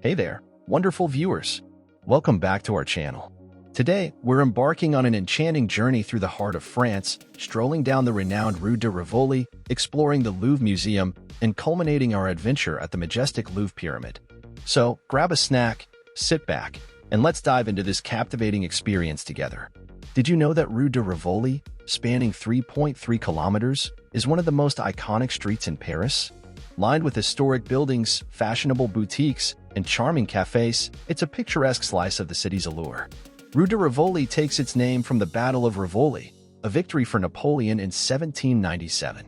Hey there, wonderful viewers. Welcome back to our channel. Today, we're embarking on an enchanting journey through the heart of France, strolling down the renowned Rue de Rivoli, exploring the Louvre Museum, and culminating our adventure at the majestic Louvre Pyramid. So, grab a snack, sit back, and let's dive into this captivating experience together. Did you know that Rue de Rivoli, spanning 3.3 kilometers, is one of the most iconic streets in Paris? Lined with historic buildings, fashionable boutiques, and charming cafes, it's a picturesque slice of the city's allure. Rue de Rivoli takes its name from the Battle of Rivoli, a victory for Napoleon in 1797.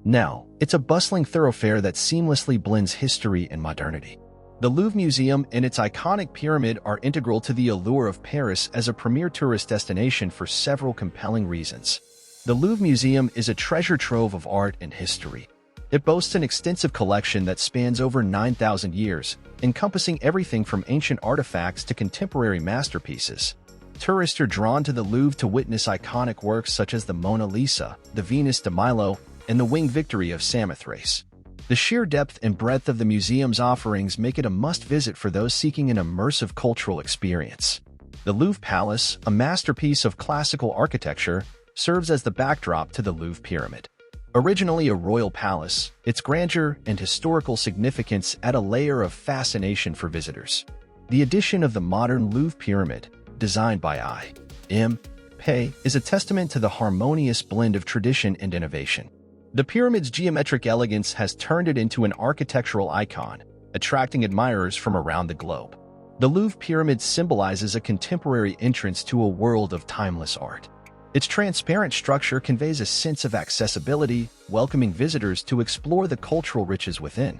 Now, it's a bustling thoroughfare that seamlessly blends history and modernity. The Louvre Museum and its iconic pyramid are integral to the allure of Paris as a premier tourist destination for several compelling reasons. The Louvre Museum is a treasure trove of art and history. It boasts an extensive collection that spans over 9,000 years, encompassing everything from ancient artifacts to contemporary masterpieces. Tourists are drawn to the Louvre to witness iconic works such as the Mona Lisa, the Venus de Milo, and the Winged Victory of Samothrace. The sheer depth and breadth of the museum's offerings make it a must-visit for those seeking an immersive cultural experience. The Louvre Palace, a masterpiece of classical architecture, serves as the backdrop to the Louvre Pyramid. Originally a royal palace, its grandeur and historical significance add a layer of fascination for visitors. The addition of the modern Louvre Pyramid, designed by I.M. Pei, is a testament to the harmonious blend of tradition and innovation. The pyramid's geometric elegance has turned it into an architectural icon, attracting admirers from around the globe. The Louvre Pyramid symbolizes a contemporary entrance to a world of timeless art. Its transparent structure conveys a sense of accessibility, welcoming visitors to explore the cultural riches within.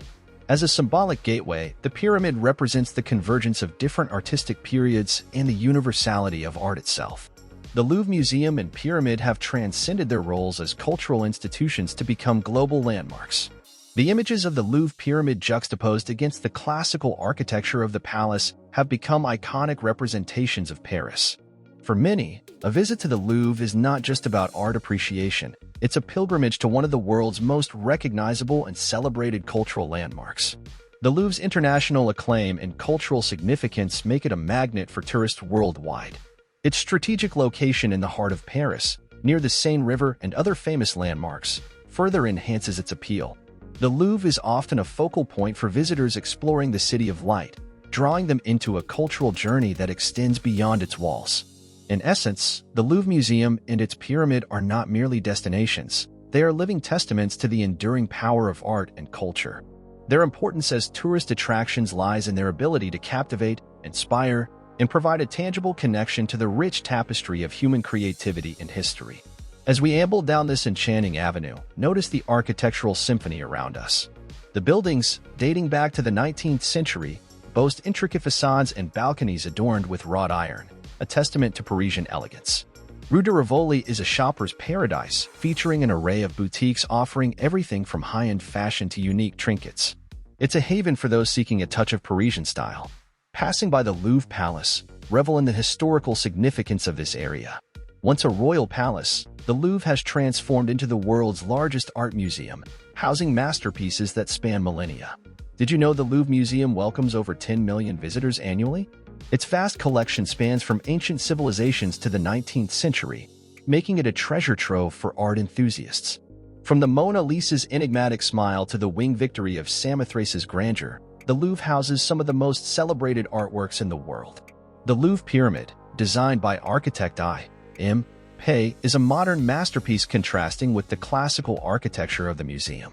As a symbolic gateway, the pyramid represents the convergence of different artistic periods and the universality of art itself. The Louvre Museum and Pyramid have transcended their roles as cultural institutions to become global landmarks. The images of the Louvre Pyramid juxtaposed against the classical architecture of the palace have become iconic representations of Paris. For many, a visit to the Louvre is not just about art appreciation, it's a pilgrimage to one of the world's most recognizable and celebrated cultural landmarks. The Louvre's international acclaim and cultural significance make it a magnet for tourists worldwide. Its strategic location in the heart of Paris, near the Seine River and other famous landmarks, further enhances its appeal. The Louvre is often a focal point for visitors exploring the City of Light, drawing them into a cultural journey that extends beyond its walls. In essence, the Louvre Museum and its pyramid are not merely destinations, they are living testaments to the enduring power of art and culture. Their importance as tourist attractions lies in their ability to captivate, inspire, and provide a tangible connection to the rich tapestry of human creativity and history. As we amble down this enchanting avenue, notice the architectural symphony around us. The buildings, dating back to the 19th century, boast intricate facades and balconies adorned with wrought iron, a testament to Parisian elegance. Rue de Rivoli is a shopper's paradise, featuring an array of boutiques offering everything from high-end fashion to unique trinkets. It's a haven for those seeking a touch of Parisian style. Passing by the Louvre Palace, revel in the historical significance of this area. Once a royal palace, the Louvre has transformed into the world's largest art museum, housing masterpieces that span millennia. Did you know the Louvre Museum welcomes over 10 million visitors annually? Its vast collection spans from ancient civilizations to the 19th century, making it a treasure trove for art enthusiasts. From the Mona Lisa's enigmatic smile to the Winged Victory of Samothrace's grandeur, the Louvre houses some of the most celebrated artworks in the world. The Louvre Pyramid, designed by architect I.M. Pei, is a modern masterpiece contrasting with the classical architecture of the museum.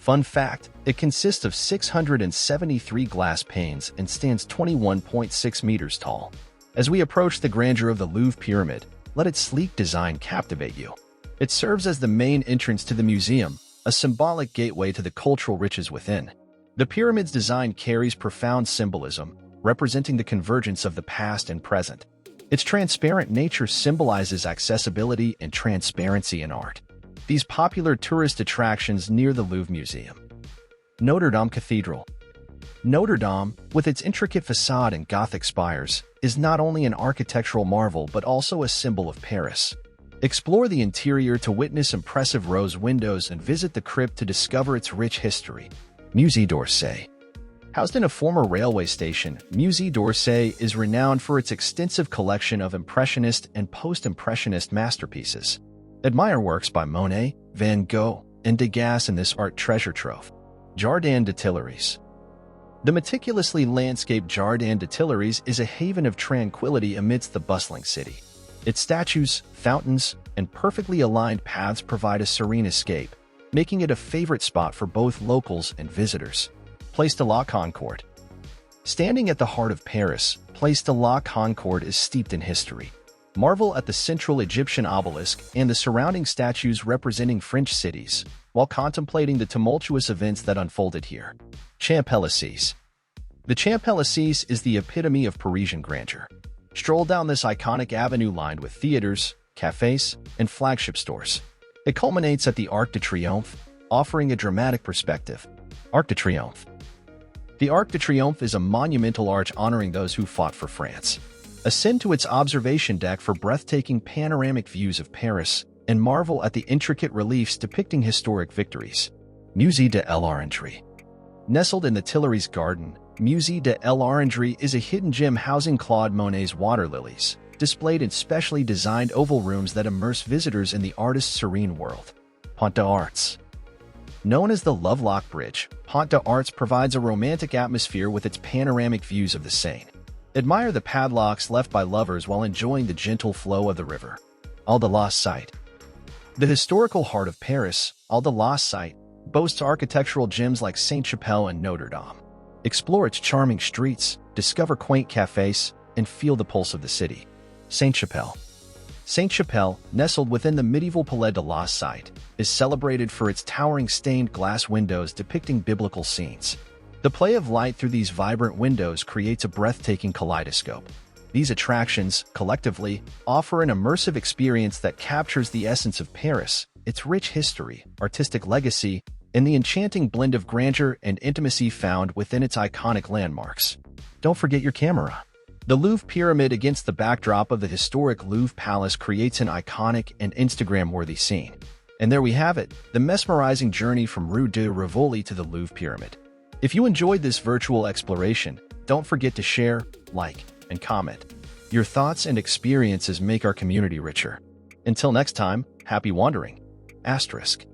Fun fact, it consists of 673 glass panes and stands 21.6 meters tall. As we approach the grandeur of the Louvre Pyramid, let its sleek design captivate you. It serves as the main entrance to the museum, a symbolic gateway to the cultural riches within. The pyramid's design carries profound symbolism, representing the convergence of the past and present. Its transparent nature symbolizes accessibility and transparency in art. These popular tourist attractions near the Louvre Museum. Notre Dame Cathedral. Notre Dame, with its intricate facade and Gothic spires, is not only an architectural marvel but also a symbol of Paris. Explore the interior to witness impressive rose windows and visit the crypt to discover its rich history. Musée d'Orsay. Housed in a former railway station, Musée d'Orsay is renowned for its extensive collection of Impressionist and Post-Impressionist masterpieces. Admire works by Monet, Van Gogh, and Degas in this art treasure trove. Jardin des Tuileries. The meticulously landscaped Jardin des Tuileries is a haven of tranquility amidst the bustling city. Its statues, fountains, and perfectly aligned paths provide a serene escape, making it a favorite spot for both locals and visitors. Place de la Concorde. Standing at the heart of Paris, Place de la Concorde is steeped in history. Marvel at the central Egyptian obelisk and the surrounding statues representing French cities, while contemplating the tumultuous events that unfolded here. Champs-Élysées. The Champs-Élysées is the epitome of Parisian grandeur. Stroll down this iconic avenue lined with theaters, cafes, and flagship stores. It culminates at the Arc de Triomphe, offering a dramatic perspective. Arc de Triomphe. The Arc de Triomphe is a monumental arch honoring those who fought for France. Ascend to its observation deck for breathtaking panoramic views of Paris and marvel at the intricate reliefs depicting historic victories. Musée de l'Orangerie. Nestled in the Tuileries Garden, Musée de l'Orangerie is a hidden gem housing Claude Monet's water lilies, displayed in specially designed oval rooms that immerse visitors in the artist's serene world. Pont d'Arts. Known as the Lovelock Bridge, Pont d'Arts provides a romantic atmosphere with its panoramic views of the Seine. Admire the padlocks left by lovers while enjoying the gentle flow of the river. All de la Cite. The historical heart of Paris, All de la Cite, boasts architectural gems like Sainte-Chapelle and Notre Dame. Explore its charming streets, discover quaint cafes, and feel the pulse of the city. Sainte-Chapelle. Sainte-Chapelle, nestled within the medieval Palais de la Cite, is celebrated for its towering stained glass windows depicting biblical scenes. The play of light through these vibrant windows creates a breathtaking kaleidoscope. These attractions, collectively, offer an immersive experience that captures the essence of Paris, its rich history, artistic legacy, and the enchanting blend of grandeur and intimacy found within its iconic landmarks. Don't forget your camera. The Louvre Pyramid against the backdrop of the historic Louvre Palace creates an iconic and Instagram-worthy scene. And there we have it, the mesmerizing journey from Rue de Rivoli to the Louvre Pyramid. If you enjoyed this virtual exploration, don't forget to share, like, and comment. Your thoughts and experiences make our community richer. Until next time, happy wandering. Asterisk.